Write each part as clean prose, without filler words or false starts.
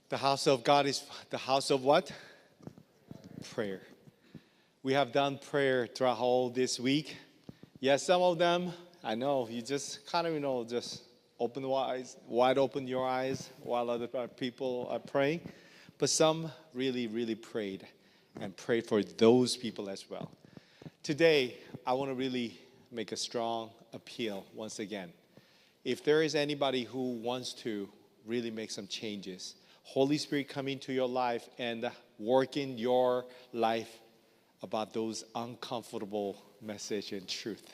The house of God is the house of what? Prayer. We have done prayer throughout all this week. Yes, some of them, I know, you just kind of, just wide open your eyes while other people are praying. But some really, really prayed and prayed for those people as well. Today, I want to really make a strong appeal once again. If there is anybody who wants to really make some changes, Holy Spirit come into your life and work in your life about those uncomfortable message and truth.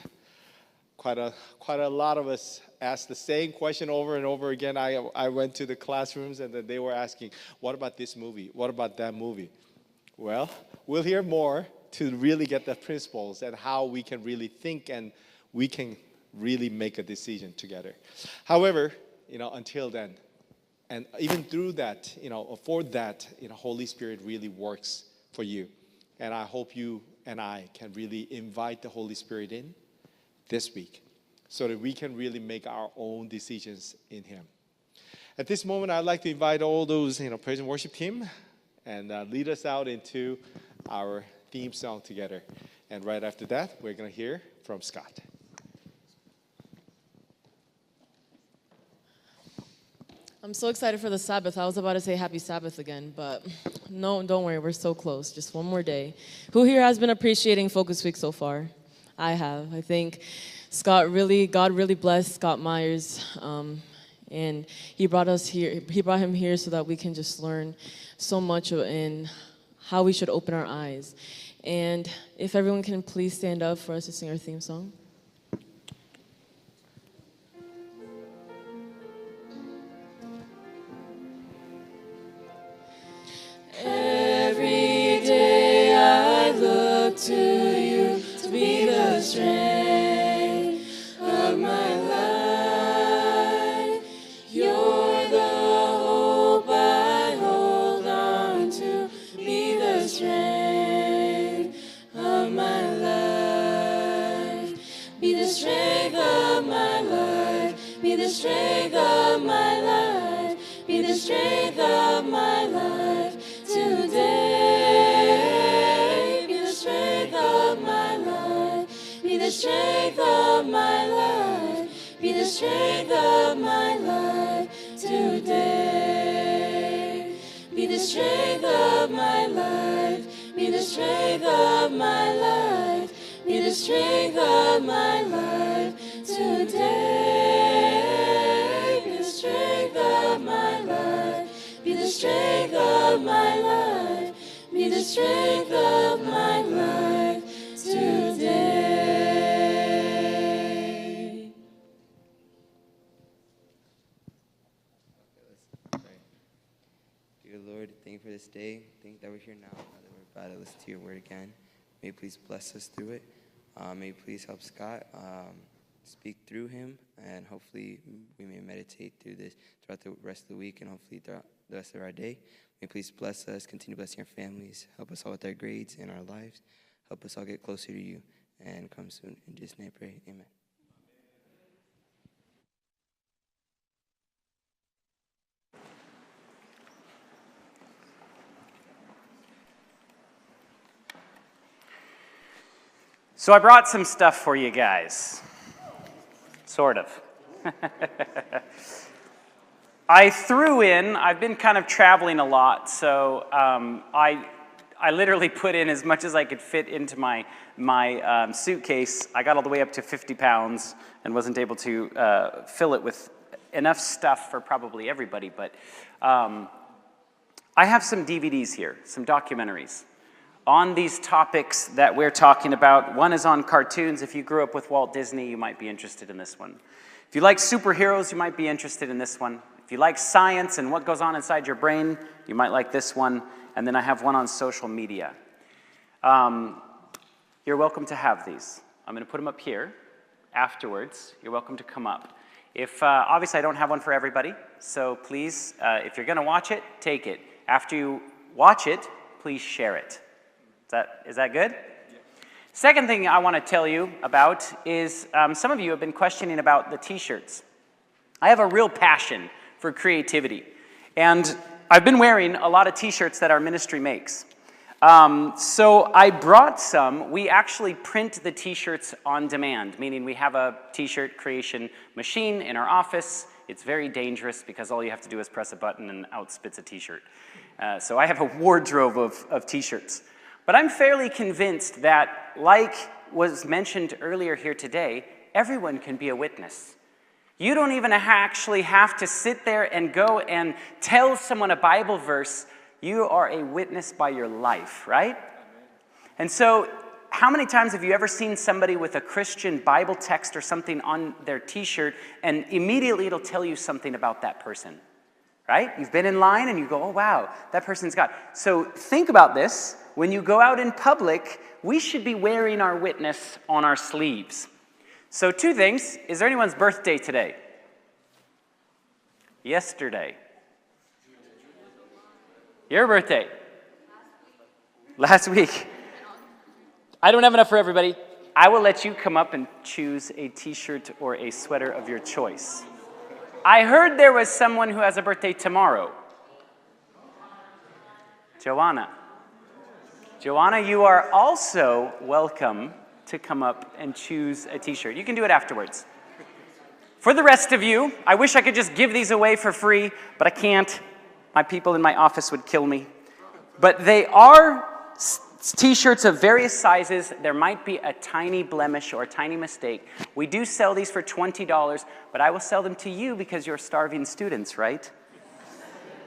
Quite a lot of us ask the same question over and over again. I went to the classrooms and then they were asking, what about this movie? What about that movie? Well, we'll hear more to really get the principles and how we can really think and we can really make a decision together. However, until then, and even through that, for that, Holy Spirit really works for you. And I hope you and I can really invite the Holy Spirit in this week so that we can really make our own decisions in Him. At this moment, I'd like to invite all those, praise and worship team and lead us out into our theme song together. And right after that, we're going to hear from Scott. I'm so excited for the Sabbath. I was about to say happy Sabbath again, but no, don't worry. We're so close. Just one more day. Who here has been appreciating Focus Week so far? I have. I think God really blessed Scott Myers, and He brought us here. He brought him here so that we can just learn so much in how we should open our eyes. And if everyone can please stand up for us to sing our theme song. Every day I look to you to be the strength of my life. You're the hope I hold on to. Be the strength of my life. Be the strength of my life. Be the strength of my life. Be the strength of my life. Today, be the strength of my life, be the strength of my life, be the strength of my life. Today, be the strength of my life, be the strength of my life, be the strength of my life. Today, be the strength of my life. Be the strength of my life. Be the strength of my life today. Dear Lord, thank you for this day. Thank you that we're here now that we're about to listen to your word again. May you please bless us through it. May you please help Scott speak through him, and hopefully we may meditate through this throughout the rest of the week and hopefully throughout the rest of our day. May you please bless us, continue blessing our families, help us all with our grades and our lives, help us all get closer to you, and come soon. In Jesus' name I pray, amen. So I brought some stuff for you guys. Sort of. I've been kind of traveling a lot, so I literally put in as much as I could fit into my suitcase. I got all the way up to 50 pounds and wasn't able to fill it with enough stuff for probably everybody, but I have some DVDs here, some documentaries on these topics that we're talking about. One is on cartoons. If you grew up with Walt Disney, you might be interested in this one. If you like superheroes, you might be interested in this one. If you like science and what goes on inside your brain, you might like this one. And then I have one on social media. You're welcome to have these. I'm going to put them up here. Afterwards, you're welcome to come up. Obviously, I don't have one for everybody, so please, if you're going to watch it, take it. After you watch it, please share it. Is that good? Yeah. Second thing I want to tell you about is some of you have been questioning about the t-shirts. I have a real passion for creativity, and I've been wearing a lot of t-shirts that our ministry makes. So I brought some. We actually print the t-shirts on demand, meaning we have a t-shirt creation machine in our office. It's very dangerous because all you have to do is press a button and out spits a t-shirt. So I have a wardrobe of t-shirts. But I'm fairly convinced that, like was mentioned earlier here today, everyone can be a witness. You don't even actually have to sit there and go and tell someone a Bible verse. You are a witness by your life, right? And so, how many times have you ever seen somebody with a Christian Bible text or something on their t-shirt and immediately it'll tell you something about that person, right? You've been in line and you go, oh wow, that person's God. So think about this. When you go out in public, we should be wearing our witness on our sleeves. So 2 things. Is there anyone's birthday today? Yesterday. Your birthday? Last week. I don't have enough for everybody. I will let you come up and choose a t-shirt or a sweater of your choice. I heard there was someone who has a birthday tomorrow. Joanna. Joanna, you are also welcome to come up and choose a t-shirt. You can do it afterwards. For the rest of you, I wish I could just give these away for free, but I can't. My people in my office would kill me. But they are t-shirts of various sizes. There might be a tiny blemish or a tiny mistake. We do sell these for $20, but I will sell them to you because you're starving students, right?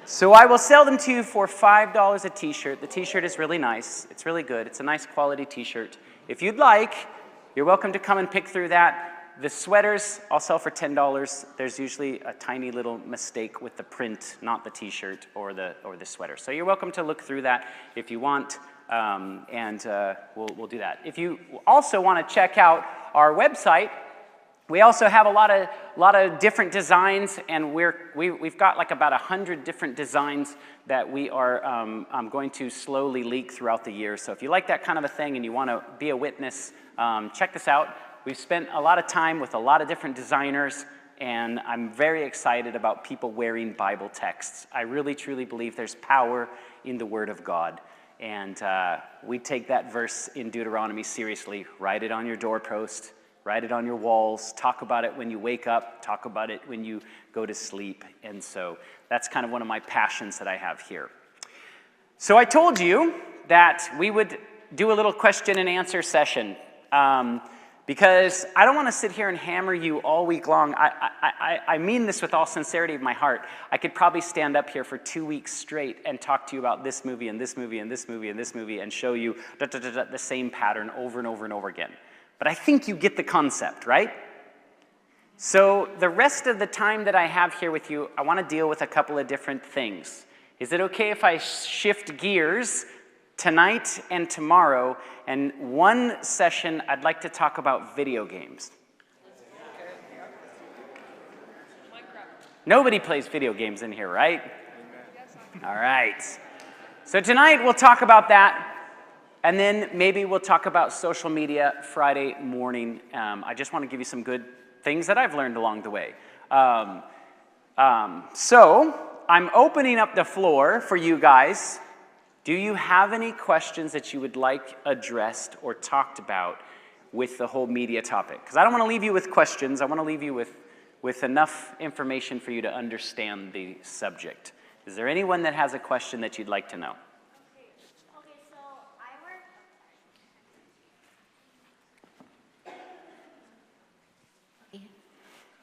So I will sell them to you for $5 a t-shirt. The t-shirt is really nice. It's really good. It's a nice quality t-shirt. If you'd like, you're welcome to come and pick through that. The sweaters I'll sell for $10. There's usually a tiny little mistake with the print, not the t-shirt or the sweater. So you're welcome to look through that if you want, and we'll do that. If you also want to check out our website, we also have a lot of different designs, and we've got like about 100 different designs that we are going to slowly leak throughout the year. So if you like that kind of a thing and you want to be a witness, check this out. We've spent a lot of time with a lot of different designers, and I'm very excited about people wearing Bible texts. I really, truly believe there's power in the Word of God. And we take that verse in Deuteronomy seriously. Write it on your doorpost. Write it on your walls. Talk about it when you wake up. Talk about it when you go to sleep. And so that's kind of one of my passions that I have here. So I told you that we would do a little question and answer session. Because I don't want to sit here and hammer you all week long. I mean this with all sincerity of my heart. I could probably stand up here for 2 weeks straight and talk to you about this movie and this movie and this movie and this movie and show you the same pattern over and over and over again. But I think you get the concept, right? So the rest of the time that I have here with you, I want to deal with a couple of different things. Is it okay if I shift gears tonight and tomorrow, and one session I'd like to talk about video games? Nobody plays video games in here, right? All right. So tonight we'll talk about that, and then maybe we'll talk about social media Friday morning. I just want to give you some good things that I've learned along the way. So I'm opening up the floor for you guys. Do you have any questions that you would like addressed or talked about with the whole media topic? Because I don't want to leave you with questions. I want to leave you with enough information for you to understand the subject. Is there anyone that has a question that you'd like to know? Okay,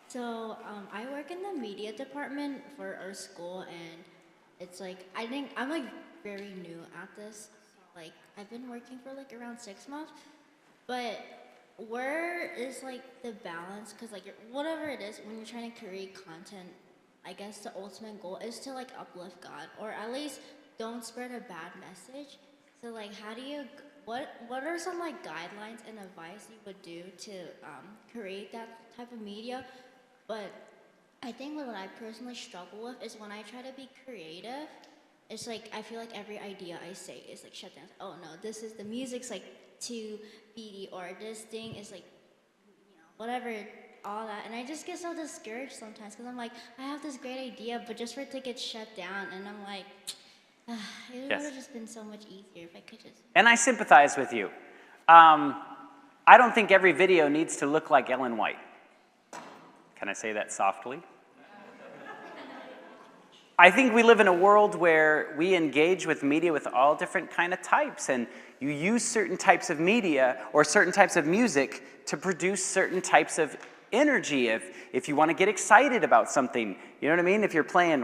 so I work in the media department for our school, and it's like, I think I'm like very new at this. Like, I've been working for like around 6 months, but where is like the balance? Because like whatever it is, when you're trying to create content, I guess the ultimate goal is to like uplift God, or at least don't spread a bad message. So like, how do you, what are some like guidelines and advice you would do to create that type of media? But I think what I personally struggle with is when I try to be creative, it's like I feel like every idea I say is like shut down. Oh no, this is the music's like too beaty, or this thing is like, you know, whatever all that, and I just get so discouraged sometimes because I'm like, I have this great idea, but just for it to get shut down, and I'm like, it would Yes. have just been so much easier if I could just. And I sympathize with you. I don't think every video needs to look like Ellen White. Can I say that softly? I think we live in a world where we engage with media with all different kind of types, and you use certain types of media or certain types of music to produce certain types of energy. If you want to get excited about something, you know what I mean? If you're playing,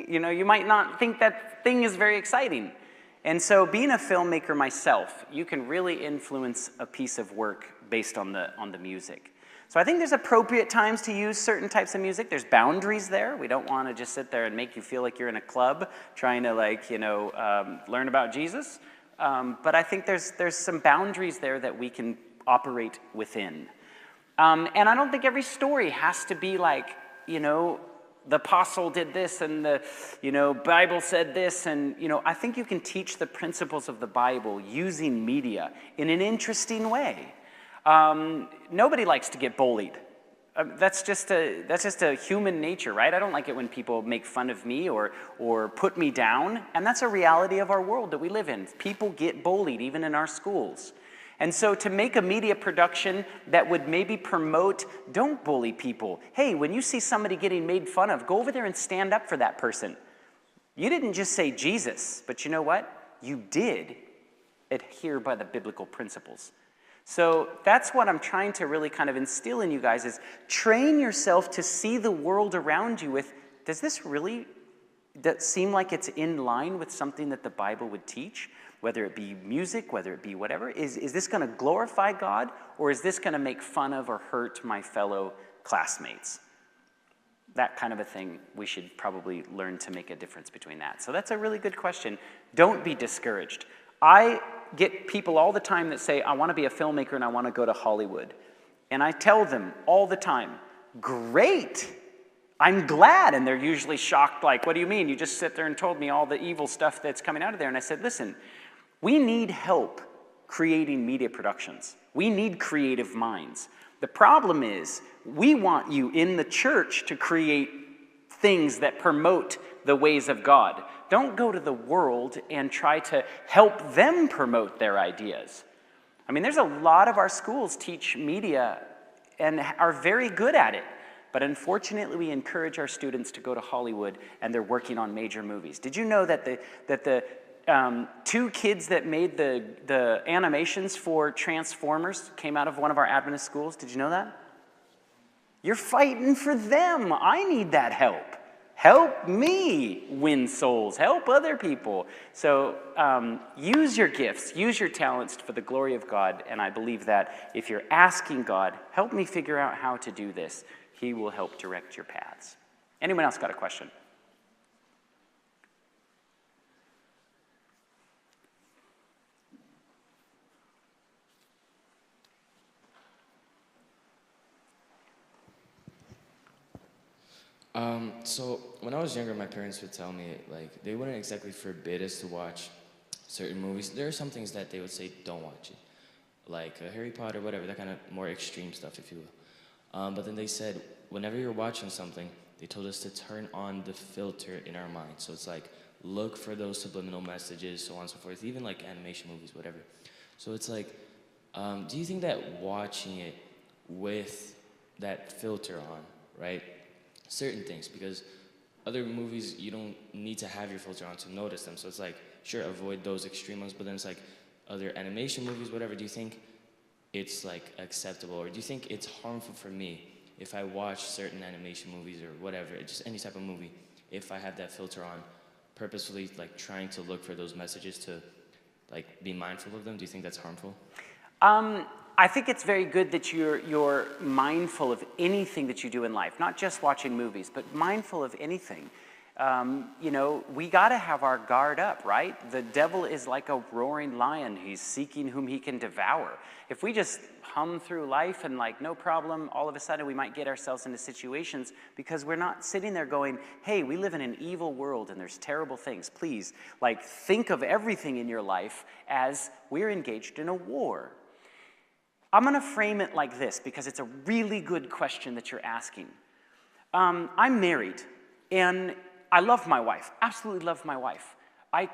you know, you might not think that thing is very exciting. And so being a filmmaker myself, you can really influence a piece of work based on the music. So I think there's appropriate times to use certain types of music. There's boundaries there. We don't want to just sit there and make you feel like you're in a club trying to, like, you know, learn about Jesus. But I think there's some boundaries there that we can operate within. And I don't think every story has to be like, you know, the apostle did this and the, you know, Bible said this. And, you know, I think you can teach the principles of the Bible using media in an interesting way. Nobody likes to get bullied. That's just a human nature, right? I don't like it when people make fun of me or put me down. And that's a reality of our world that we live in. People get bullied, even in our schools. And so to make a media production that would maybe promote, don't bully people. Hey, when you see somebody getting made fun of, go over there and stand up for that person. You didn't just say Jesus, but you know what? You did adhere by the biblical principles. So that's what I'm trying to really kind of instill in you guys is train yourself to see the world around you with, does this really seem like it's in line with something that the Bible would teach? Whether it be music, whether it be whatever, is this going to glorify God, or is this going to make fun of or hurt my fellow classmates? That kind of a thing, we should probably learn to make a difference between that. So that's a really good question. Don't be discouraged. I get people all the time that say, I want to be a filmmaker and I want to go to Hollywood. And I tell them all the time, great, I'm glad. And they're usually shocked, like, what do you mean? You just sit there and told me all the evil stuff that's coming out of there. And I said, listen, we need help creating media productions. We need creative minds. The problem is, we want you in the church to create things that promote the ways of God. Don't go to the world and try to help them promote their ideas. I mean, there's a lot of our schools teach media and are very good at it. But unfortunately, we encourage our students to go to Hollywood and they're working on major movies. Did you know that the two kids that made the animations for Transformers came out of one of our Adventist schools? Did you know that? You're fighting for them. I need that help. Help me win souls. Help other people. So use your gifts. Use your talents for the glory of God. And I believe that if you're asking God, help me figure out how to do this, He will help direct your paths. Anyone else got a question? So when I was younger, my parents would tell me, like, they wouldn't exactly forbid us to watch certain movies. There are some things that they would say, don't watch it. Like Harry Potter, whatever, that kind of more extreme stuff, if you will. But then they said, whenever you're watching something, they told us to turn on the filter in our mind. So it's like, look for those subliminal messages, so on and so forth, even like animation movies, whatever. So it's like, do you think that watching it with that filter on, right? Certain things, because other movies, you don't need to have your filter on to notice them. So it's like, sure, avoid those extreme ones, but then it's like other animation movies, whatever. Do you think it's like acceptable, or do you think it's harmful for me if I watch certain animation movies or whatever, just any type of movie, if I have that filter on, purposefully like trying to look for those messages to like be mindful of them? Do you think that's harmful? I think it's very good that you're mindful of anything that you do in life, not just watching movies, but mindful of anything. You know, we got to have our guard up, right? The devil is like a roaring lion. He's seeking whom he can devour. If we just hum through life and like, no problem, all of a sudden we might get ourselves into situations because we're not sitting there going, hey, we live in an evil world and there's terrible things. Please, like, think of everything in your life as we're engaged in a war. I'm going to frame it like this because it's a really good question that you're asking. I'm married, and I love my wife, absolutely love my wife. I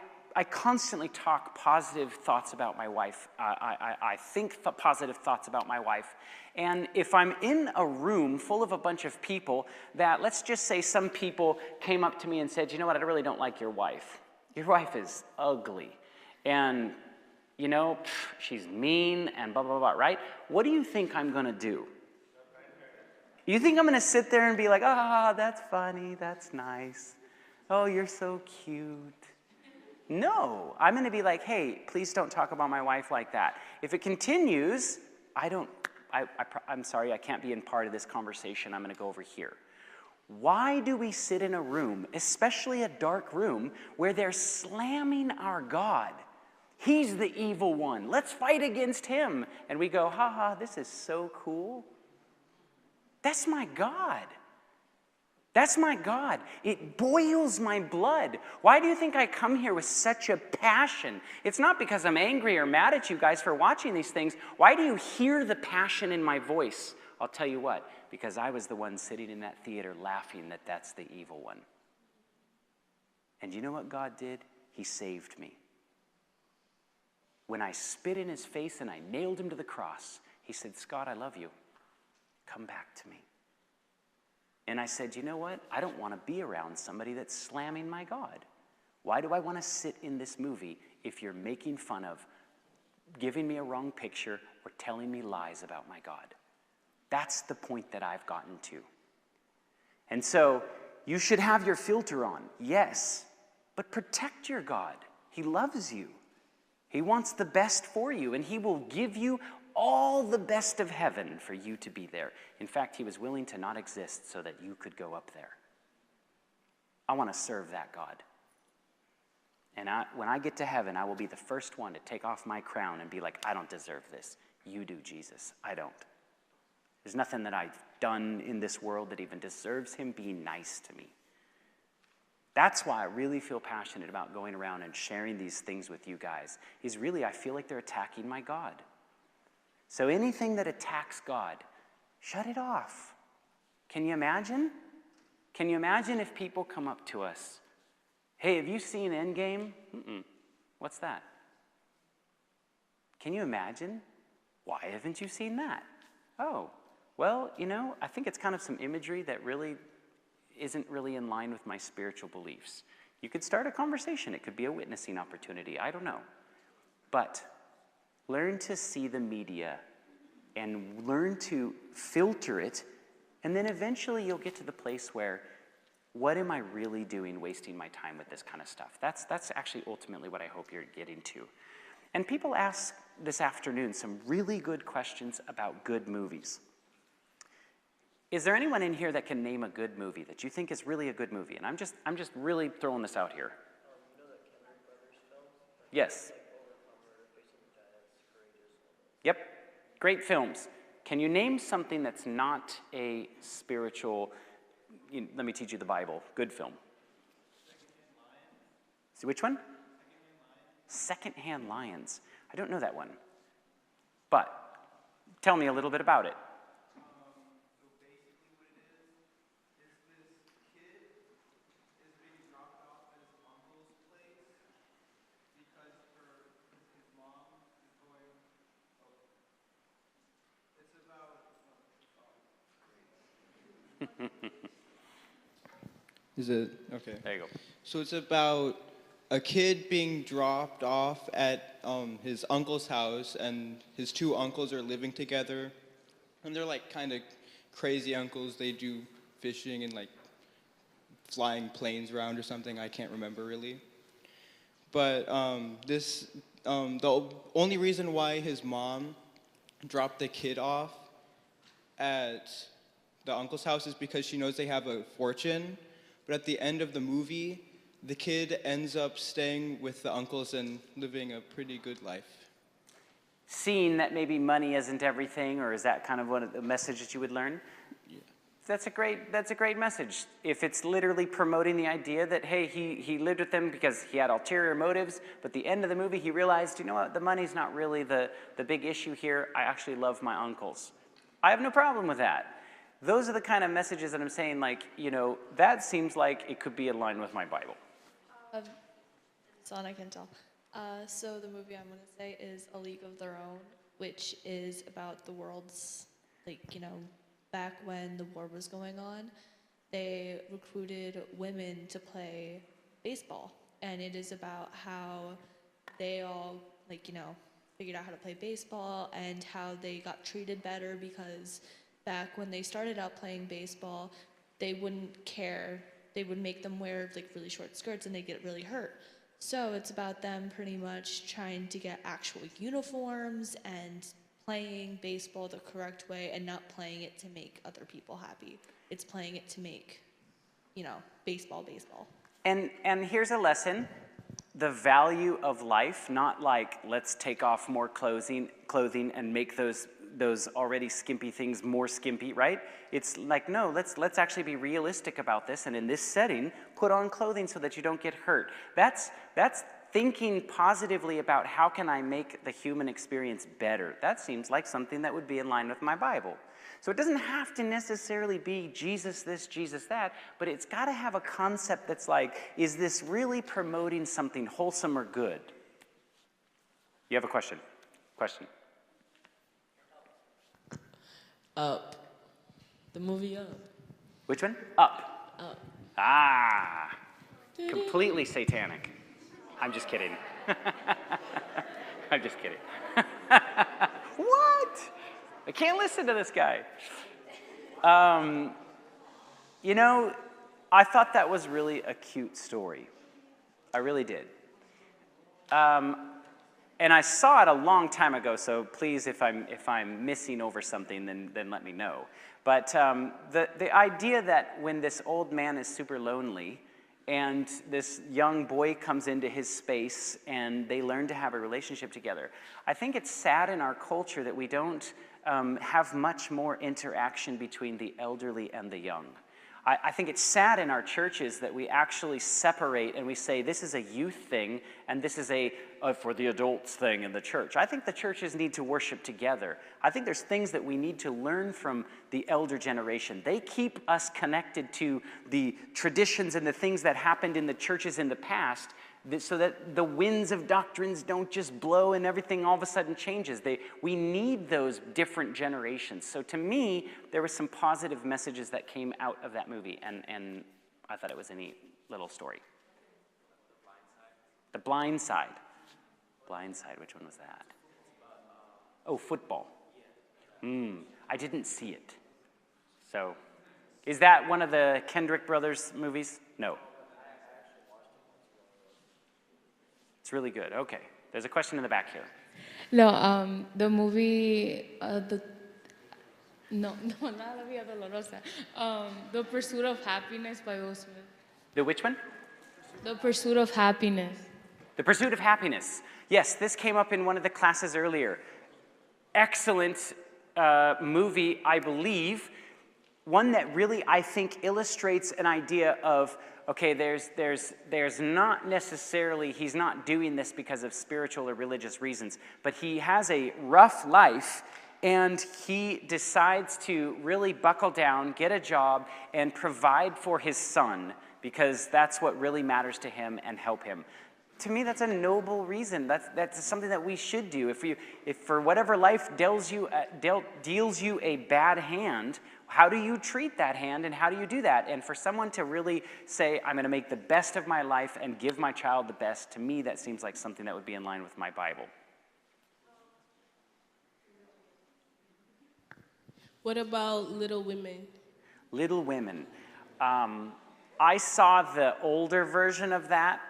constantly talk positive thoughts about my wife. I think positive thoughts about my wife. And if I'm in a room full of a bunch of people that, let's just say some people came up to me and said, you know what, I really don't like your wife. Your wife is ugly. And, you know, she's mean and blah, blah, blah, right? What do you think I'm going to do? You think I'm going to sit there and be like, ah, that's funny, that's nice. Oh, you're so cute. No, I'm going to be like, hey, please don't talk about my wife like that. If it continues, I'm sorry, I can't be in part of this conversation. I'm going to go over here. Why do we sit in a room, especially a dark room, where they're slamming our God? He's the evil one. Let's fight against him. And we go, ha ha, this is so cool. That's my God. That's my God. It boils my blood. Why do you think I come here with such a passion? It's not because I'm angry or mad at you guys for watching these things. Why do you hear the passion in my voice? I'll tell you what, because I was the one sitting in that theater laughing that that's the evil one. And you know what God did? He saved me. When I spit in his face and I nailed him to the cross, he said, Scott, I love you. Come back to me. And I said, you know what? I don't want to be around somebody that's slamming my God. Why do I want to sit in this movie if you're making fun of, giving me a wrong picture, or telling me lies about my God? That's the point that I've gotten to. And so, you should have your filter on, yes, but protect your God. He loves you. He wants the best for you, and he will give you all the best of heaven for you to be there. In fact, he was willing to not exist so that you could go up there. I want to serve that God. And when I get to heaven, I will be the first one to take off my crown and be like, I don't deserve this. You do, Jesus. I don't. There's nothing that I've done in this world that even deserves him being nice to me. That's why I really feel passionate about going around and sharing these things with you guys, is really I feel like they're attacking my God. So anything that attacks God, shut it off. Can you imagine? Can you imagine if people come up to us, hey, have you seen Endgame? Mm-mm. What's that? Can you imagine? Why haven't you seen that? Oh, well, you know, I think it's kind of some imagery that really isn't really in line with my spiritual beliefs. You could start a conversation. It could be a witnessing opportunity. I don't know. But learn to see the media and learn to filter it, and then eventually you'll get to the place where, what am I really doing wasting my time with this kind of stuff? That's actually ultimately what I hope you're getting to. And people ask this afternoon some really good questions about good movies. Is there anyone in here that can name a good movie that you think is really a good movie? And I'm just really throwing this out here. You know the Kendrick Brothers films? Yes. Overcomer, Facing the Giants, Courageous. Yep. Great films. Can you name something that's not a spiritual, let me teach you the Bible, good film? See which one? Secondhand Lions. I don't know that one. But tell me a little bit about it. Is it? Okay. There you go. So it's about a kid being dropped off at his uncle's house, and his two uncles are living together. And they're like kind of crazy uncles. They do fishing and like flying planes around or something. I can't remember really. But the only reason why his mom dropped the kid off at the uncle's house is because she knows they have a fortune. But at the end of the movie, the kid ends up staying with the uncles and living a pretty good life. Seeing that maybe money isn't everything, or is that kind of a message that you would learn? Yeah. That's a great message. If it's literally promoting the idea that, hey, he lived with them because he had ulterior motives, but at the end of the movie he realized, you know what, the money's not really the big issue here. I actually love my uncles. I have no problem with that. Those are the kind of messages that I'm saying, like, you know, that seems like it could be in line with my Bible. Son, I can tell. So the movie I'm going to say is A League of Their Own, which is about the world's, like, you know, back when the war was going on, they recruited women to play baseball. And it is about how they all, like, you know, figured out how to play baseball and how they got treated better because back when they started out playing baseball, they wouldn't care. They would make them wear, like, really short skirts and they'd get really hurt. So it's about them pretty much trying to get actual uniforms and playing baseball the correct way and not playing it to make other people happy. It's playing it to make, you know, baseball. And here's a lesson. The value of life, not like let's take off more clothing and make those already skimpy things more skimpy, right? It's like, no, let's actually be realistic about this, and in this setting, put on clothing so that you don't get hurt. That's thinking positively about how can I make the human experience better. That seems like something that would be in line with my Bible. So it doesn't have to necessarily be Jesus this, Jesus that, but it's got to have a concept that's like, is this really promoting something wholesome or good? You have a question? Up. The movie Up. Which one? Up. Up. Ah, completely satanic. I'm just kidding. I'm just kidding. What? I can't listen to this guy. You know, I thought that was really a cute story. I really did. And I saw it a long time ago, so please, if I'm missing over something, then let me know. But the idea that when this old man is super lonely, and this young boy comes into his space and they learn to have a relationship together. I think it's sad in our culture that we don't have much more interaction between the elderly and the young. I think it's sad in our churches that we actually separate and we say this is a youth thing and this is a for the adults thing in the church. I think the churches need to worship together. I think there's things that we need to learn from the elder generation. They keep us connected to the traditions and the things that happened in the churches in the past so that the winds of doctrines don't just blow and everything all of a sudden changes. We need those different generations. So to me, there were some positive messages that came out of that movie, and I thought it was a neat little story. The Blind Side. Blind Side, which one was that? Oh, football. I didn't see it. So, is that one of the Kendrick brothers movies? No. It's really good. Okay. There's a question in the back here. No, the movie, not La Vida Dolorosa. The Pursuit of Happiness by Will Smith. The which one? The Pursuit of Happiness. The Pursuit of Happiness. Yes, this came up in one of the classes earlier. Excellent movie, I believe. One that really, I think, illustrates an idea of, okay, there's not necessarily, he's not doing this because of spiritual or religious reasons, but he has a rough life, and he decides to really buckle down, get a job, and provide for his son, because that's what really matters to him, and help him. To me, that's a noble reason. That's something that we should do. If for whatever life deals you a bad hand, how do you treat that hand and how do you do that? And for someone to really say, I'm going to make the best of my life and give my child the best, to me, that seems like something that would be in line with my Bible. What about Little Women? Little Women. I saw the older version of that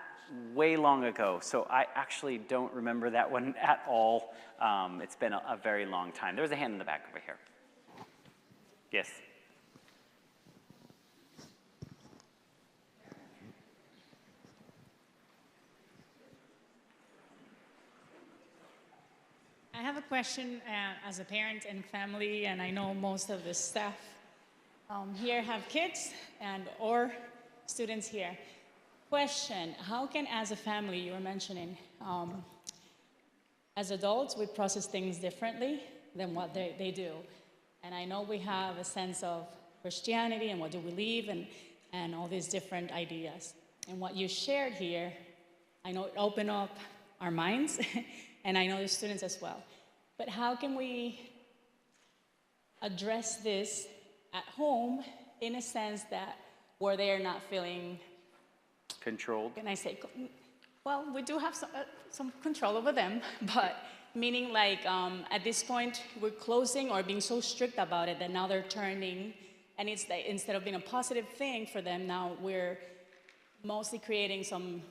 way long ago, so I actually don't remember that one at all. It's been a very long time. There's a hand in the back over here. Yes. I have a question as a parent and family, and I know most of the staff here have kids and or students here. Question, how can as a family, you were mentioning, as adults, we process things differently than what they do. And I know we have a sense of Christianity and what do we believe and all these different ideas. And what you shared here, I know it opened up our minds, and I know the students as well. But how can we address this at home in a sense that where they are not feeling Controlled. can I say, well, we do have some control over them, but meaning like at this point we're closing or being so strict about it that now they're turning, and it's that instead of being a positive thing for them, now we're mostly creating some,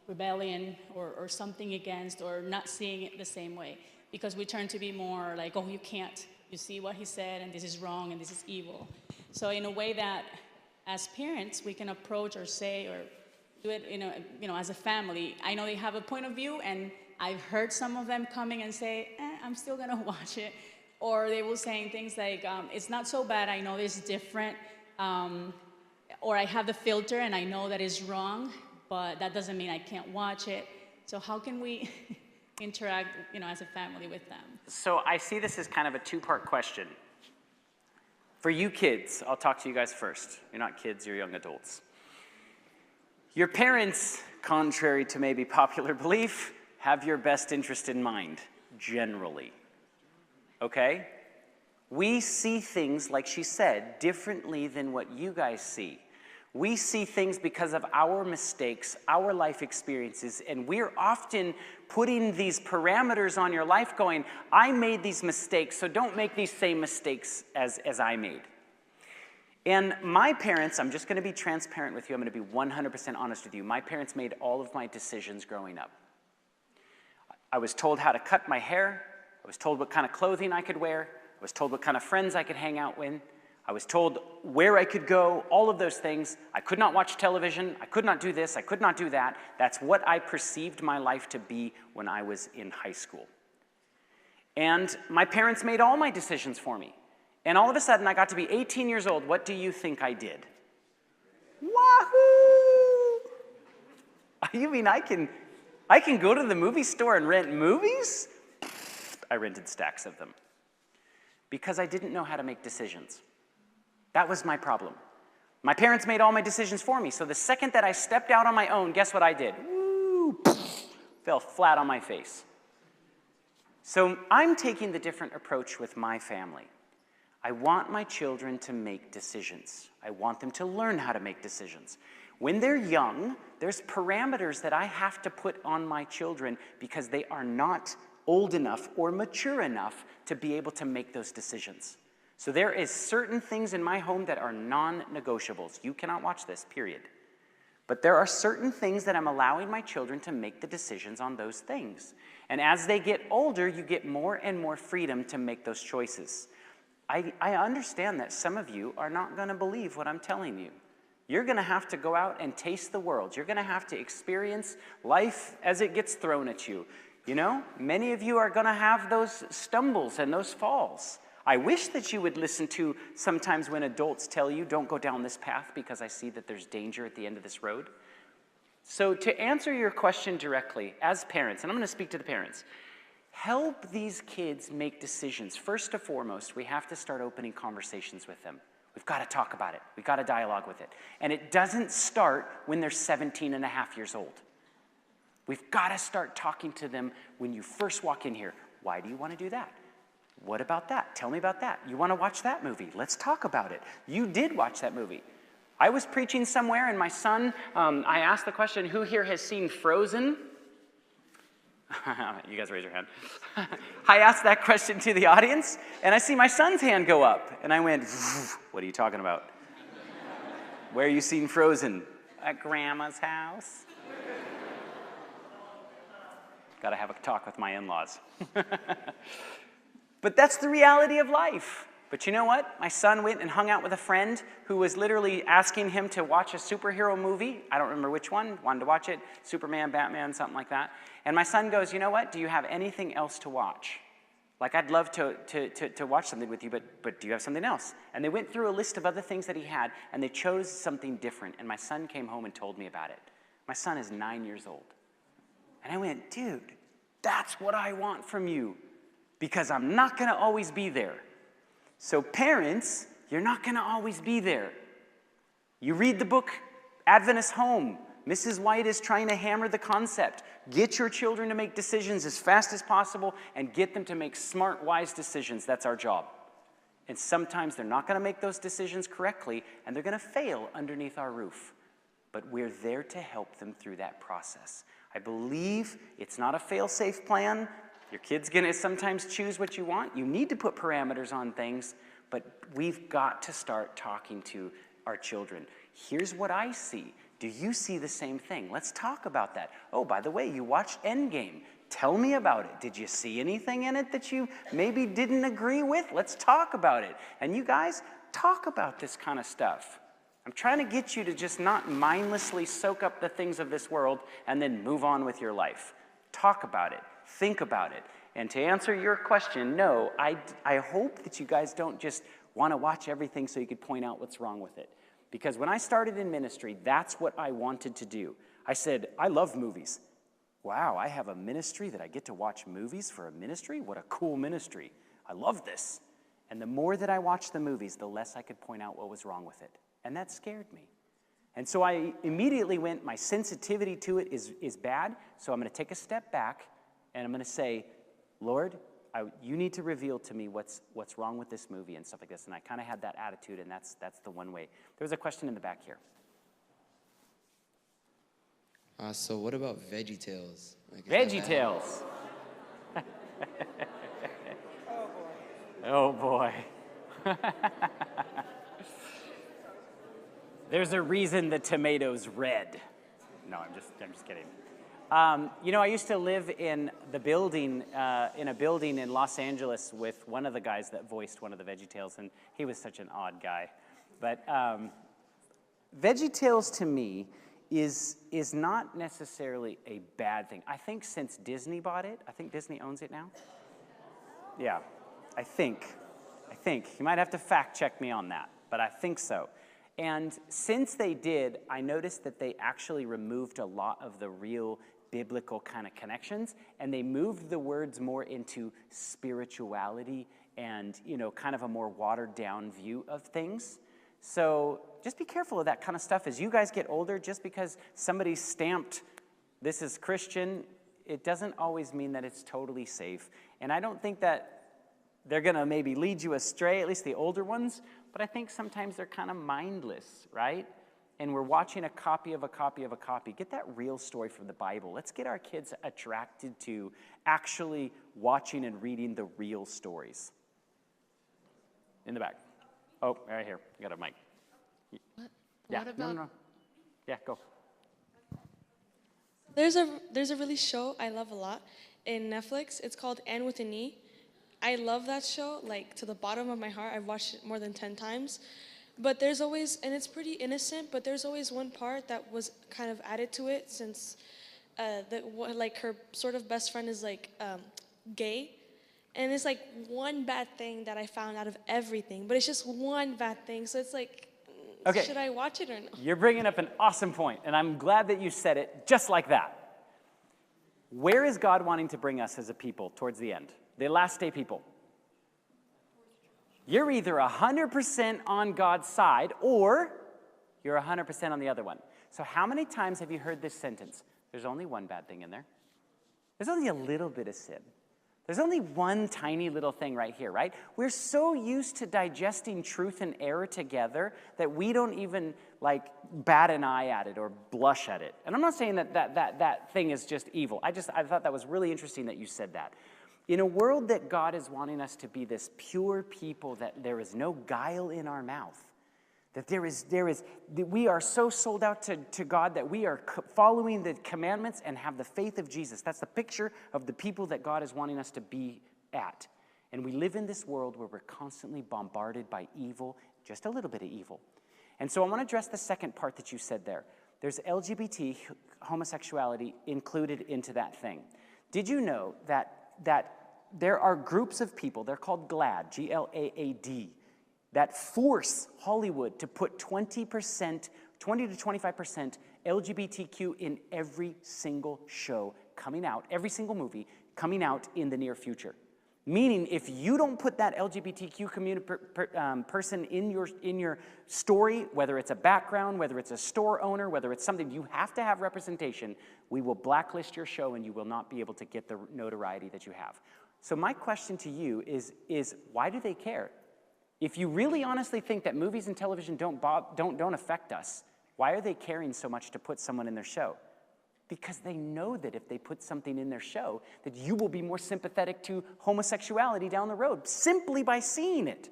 rebellion or something against or not seeing it the same way because we turn to be more like, oh, you can't. You see what he said, and this is wrong, and this is evil. So in a way that, as parents, we can approach or say or do it, as a family. I know they have a point of view, and I've heard some of them coming and say, I'm still gonna watch it. Or they will saying things like, it's not so bad, I know this is different. Or I have the filter, and I know that is wrong, but that doesn't mean I can't watch it. So how can we interact, as a family with them? So I see this as kind of a two-part question. For you kids, I'll talk to you guys first. You're not kids, you're young adults. Your parents, contrary to maybe popular belief, have your best interest in mind, generally. Okay? We see things, like she said, differently than what you guys see. We see things because of our mistakes, our life experiences, and we're often putting these parameters on your life going, I made these mistakes, so don't make these same mistakes as I made. And my parents, I'm just going to be transparent with you, I'm going to be 100% honest with you. My parents made all of my decisions growing up. I was told how to cut my hair, I was told what kind of clothing I could wear, I was told what kind of friends I could hang out with, I was told where I could go, all of those things. I could not watch television, I could not do this, I could not do that. That's what I perceived my life to be when I was in high school. And my parents made all my decisions for me. And all of a sudden, I got to be 18 years old. What do you think I did? Wahoo! You mean I can go to the movie store and rent movies? I rented stacks of them. Because I didn't know how to make decisions. That was my problem. My parents made all my decisions for me, so the second that I stepped out on my own, guess what I did? Woo! Fell flat on my face. So I'm taking the different approach with my family. I want my children to make decisions. I want them to learn how to make decisions. When they're young, there's parameters that I have to put on my children because they are not old enough or mature enough to be able to make those decisions. So there is certain things in my home that are non-negotiables. You cannot watch this, period. But there are certain things that I'm allowing my children to make the decisions on those things. And as they get older, you get more and more freedom to make those choices. I understand that some of you are not going to believe what I'm telling you. You're going to have to go out and taste the world. You're going to have to experience life as it gets thrown at you. Many of you are going to have those stumbles and those falls. I wish that you would listen to sometimes when adults tell you, don't go down this path because I see that there's danger at the end of this road. So to answer your question directly, as parents, and I'm going to speak to the parents, help these kids make decisions. First and foremost, we have to start opening conversations with them. We've got to talk about it. We've got to dialogue with it. And it doesn't start when they're 17 and a half years old. We've got to start talking to them when you first walk in here. Why do you want to do that? What about that? Tell me about that. You want to watch that movie? Let's talk about it. You did watch that movie. I was preaching somewhere, and my son, I asked the question, who here has seen Frozen? You guys raise your hand. I asked that question to the audience, and I see my son's hand go up. And I went, what are you talking about? Where are you seeing Frozen? At Grandma's house. Got to have a talk with my in-laws. But that's the reality of life. But you know what? My son went and hung out with a friend who was literally asking him to watch a superhero movie. I don't remember which one. Wanted to watch it. Superman, Batman, something like that. And my son goes, you know what? Do you have anything else to watch? Like, I'd love to watch something with you, but do you have something else? And they went through a list of other things that he had, and they chose something different. And my son came home and told me about it. My son is 9 years old. And I went, dude, that's what I want from you, because I'm not going to always be there. So parents, you're not going to always be there. You read the book, Adventist Home. Mrs. White is trying to hammer the concept. Get your children to make decisions as fast as possible and get them to make smart, wise decisions. That's our job. And sometimes they're not going to make those decisions correctly, and they're going to fail underneath our roof. But we're there to help them through that process. I believe it's not a fail-safe plan. Your kid's going to sometimes choose what you want. You need to put parameters on things, but we've got to start talking to our children. Here's what I see. Do you see the same thing? Let's talk about that. Oh, by the way, you watched Endgame. Tell me about it. Did you see anything in it that you maybe didn't agree with? Let's talk about it. And you guys, talk about this kind of stuff. I'm trying to get you to just not mindlessly soak up the things of this world and then move on with your life. Talk about it. Think about it. And to answer your question, no, I hope that you guys don't just want to watch everything so you could point out what's wrong with it. Because when I started in ministry, that's what I wanted to do. I said, I love movies. Wow, I have a ministry that I get to watch movies for a ministry? What a cool ministry. I love this. And the more that I watched the movies, the less I could point out what was wrong with it. And that scared me. And so I immediately went, my sensitivity to it is bad, so I'm going to take a step back, and I'm going to say, Lord, you need to reveal to me what's wrong with this movie and stuff like this. And I kind of had that attitude, and that's the one way. There was a question in the back here. So what about VeggieTales? VeggieTales. Oh boy. There's a reason the tomato's red. No, I'm just kidding. You know, I used to live in a building in Los Angeles with one of the guys that voiced one of the VeggieTales, and he was such an odd guy. But VeggieTales to me is not necessarily a bad thing. I think since Disney bought it, I think Disney owns it now. Yeah, I think. You might have to fact check me on that, but I think so. And since they did, I noticed that they actually removed a lot of the real biblical kind of connections, and they moved the words more into spirituality and, you know, kind of a more watered down view of things. So just be careful of that kind of stuff as you guys get older. Just because somebody stamped this is Christian, it doesn't always mean that it's totally safe. And I don't think that they're going to maybe lead you astray, at least the older ones, but I think sometimes they're kind of mindless, right? And we're watching a copy of a copy of a copy. Get that real story from the Bible. Let's get our kids attracted to actually watching and reading the real stories. In the back. Oh, right here. I got a mic. What? Yeah. What about? No. Yeah, go. There's a really show I love a lot in Netflix. It's called Anne with an E. I love that show, like, to the bottom of my heart. I've watched it more than 10 times. But there's always, and it's pretty innocent, but there's always one part that was kind of added to it since, like, her sort of best friend is, like, gay. And it's, like, one bad thing that I found out of everything. But it's just one bad thing. So it's like, Okay. should I watch it or no? You're bringing up an awesome point, and I'm glad that you said it just like that. Where is God wanting to bring us as a people towards the end? The last day people. You're either 100% on God's side or you're 100% on the other one. So how many times have you heard this sentence? There's only one bad thing in there. There's only a little bit of sin. There's only one tiny little thing right here, right? We're so used to digesting truth and error together that we don't even like bat an eye at it or blush at it. And I'm not saying that thing is just evil. I thought that was really interesting that you said that. In a world that God is wanting us to be this pure people, that there is no guile in our mouth, that we are so sold out to God that we are following the commandments and have the faith of Jesus. That's the picture of the people that God is wanting us to be at. And we live in this world where we're constantly bombarded by evil, just a little bit of evil. And so I want to address the second part that you said there. There's LGBT, homosexuality, included into that thing. Did you know that there are groups of people, they're called GLAAD, G-L-A-A-D, that force Hollywood to put 20 to 25% LGBTQ in every single show coming out, every single movie coming out in the near future. Meaning, if you don't put that LGBTQ person in your story, whether it's a background, whether it's a store owner, whether it's something, you have to have representation, we will blacklist your show and you will not be able to get the notoriety that you have. So my question to you is why do they care? If you really honestly think that movies and television don't affect us, why are they caring so much to put someone in their show? Because they know that if they put something in their show, that you will be more sympathetic to homosexuality down the road, simply by seeing it.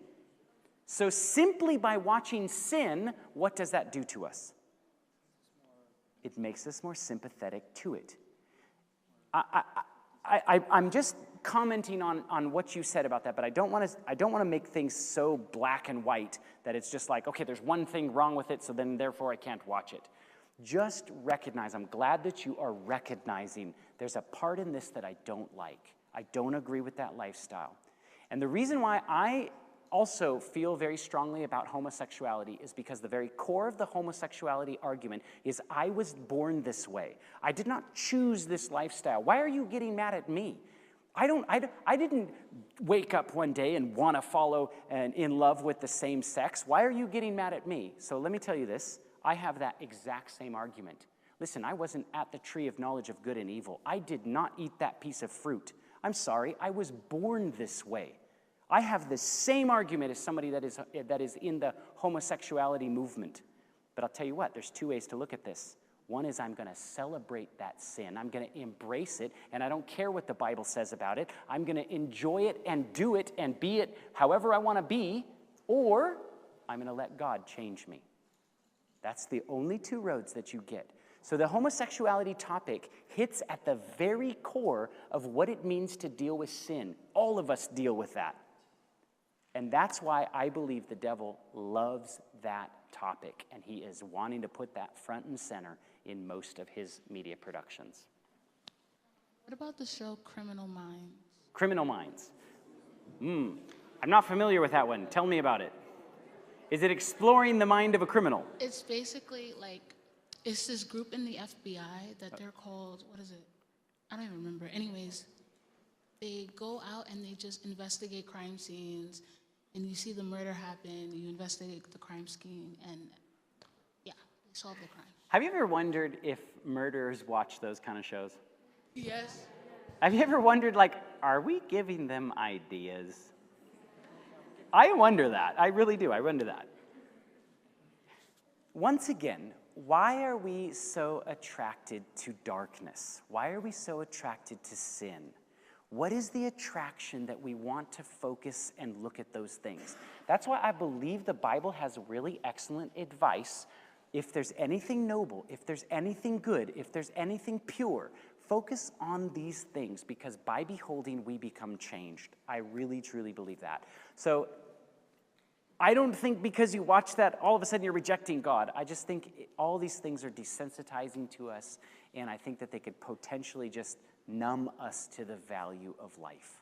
So simply by watching sin, what does that do to us? It makes us more sympathetic to it. I'm just commenting on what you said about that, but I don't want to make things so black and white that it's just like, okay, there's one thing wrong with it, so then therefore I can't watch it. Just recognize, I'm glad that you are recognizing there's a part in this that I don't like. I don't agree with that lifestyle. And the reason why I also feel very strongly about homosexuality is because the very core of the homosexuality argument is I was born this way. I did not choose this lifestyle. Why are you getting mad at me? I didn't wake up one day and want to follow and in love with the same sex. Why are you getting mad at me? So let me tell you this. I have that exact same argument. Listen, I wasn't at the tree of knowledge of good and evil. I did not eat that piece of fruit. I'm sorry, I was born this way. I have the same argument as somebody that is in the homosexuality movement. But I'll tell you what, there's two ways to look at this. One is I'm going to celebrate that sin. I'm going to embrace it, and I don't care what the Bible says about it. I'm going to enjoy it and do it and be it however I want to be, or I'm going to let God change me. That's the only two roads that you get. So the homosexuality topic hits at the very core of what it means to deal with sin. All of us deal with that. And that's why I believe the devil loves that topic, and he is wanting to put that front and center in most of his media productions. What about the show Criminal Minds? Criminal Minds. I'm not familiar with that one. Tell me about it. Is it exploring the mind of a criminal? It's basically like, it's this group in the FBI that they're called, what is it? I don't even remember. Anyways, they go out and they just investigate crime scenes, and you see the murder happen, you investigate the crime scheme, and yeah, they solve the crime. Have you ever wondered if murderers watch those kind of shows? Yes. Have you ever wondered, like, are we giving them ideas? I wonder that. I really do. I wonder that. Once again, why are we so attracted to darkness? Why are we so attracted to sin? What is the attraction that we want to focus and look at those things? That's why I believe the Bible has really excellent advice. If there's anything noble, if there's anything good, if there's anything pure, focus on these things, because by beholding, we become changed. I really, truly believe that. So I don't think because you watch that, all of a sudden you're rejecting God. I just think all these things are desensitizing to us, and I think that they could potentially just numb us to the value of life.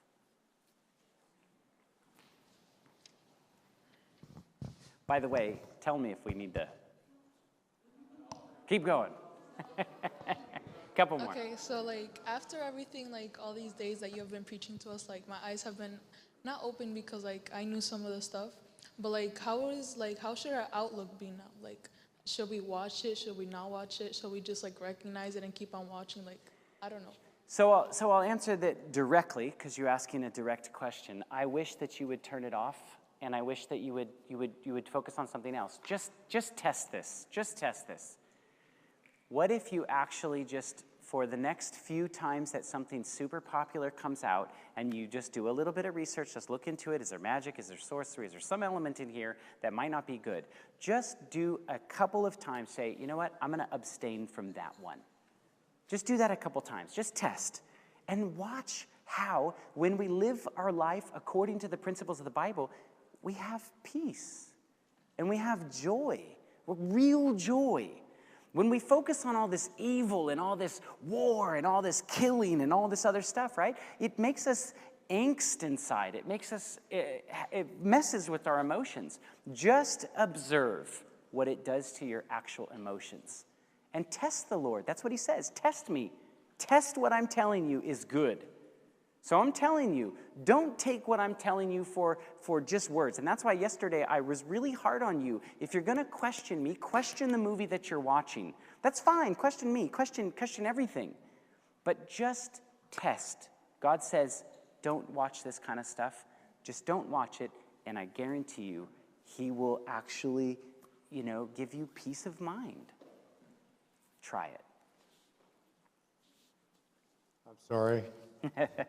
By the way, tell me if we need to keep going. Couple more. Okay, so like after everything, like all these days that you have been preaching to us, like my eyes have been not open because like I knew some of the stuff, but like how should our outlook be now? Like, should we watch it? Should we not watch it? Should we just like recognize it and keep on watching? Like, I don't know. So I'll answer that directly, because you're asking a direct question. I wish that you would turn it off, and I wish that you would focus on something else. Just test this. Just test this. What if you actually just, for the next few times that something super popular comes out, and you just do a little bit of research, just look into it. Is there magic? Is there sorcery? Is there some element in here that might not be good? Just do a couple of times. Say, you know what? I'm going to abstain from that one. Just do that a couple times. Just test. And watch how, when we live our life according to the principles of the Bible, we have peace. And we have joy. Real joy. When we focus on all this evil and all this war and all this killing and all this other stuff, right? It makes us angst inside. It makes us, it messes with our emotions. Just observe what it does to your actual emotions. And test the Lord. That's what he says. Test me. Test what I'm telling you is good. So I'm telling you, don't take what I'm telling you for just words. And that's why yesterday I was really hard on you. If you're going to question me, question the movie that you're watching. That's fine. Question me. Question everything. But just test. God says, don't watch this kind of stuff. Just don't watch it. And I guarantee you, he will actually, give you peace of mind. Try it. I'm sorry,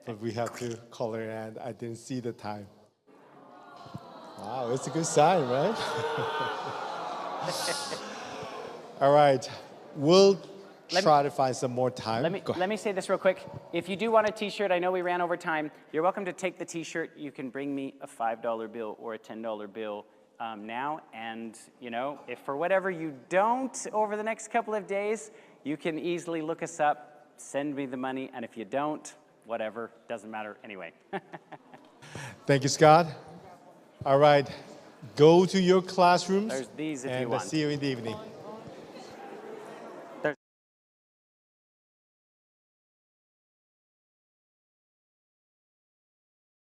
but we have to call it, and I didn't see the time. Wow, it's a good sign, right? All right, we'll try to find some more time. Let me say this real quick. If you do want a t-shirt, I know we ran over time. You're welcome to take the t-shirt. You can bring me a $5 bill or a $10 bill now. And, if for whatever you don't over the next couple of days, you can easily look us up, send me the money. And if you don't, whatever, doesn't matter anyway. Thank you, Scott. All right, go to your classrooms. There's these if you and want. see you in the evening.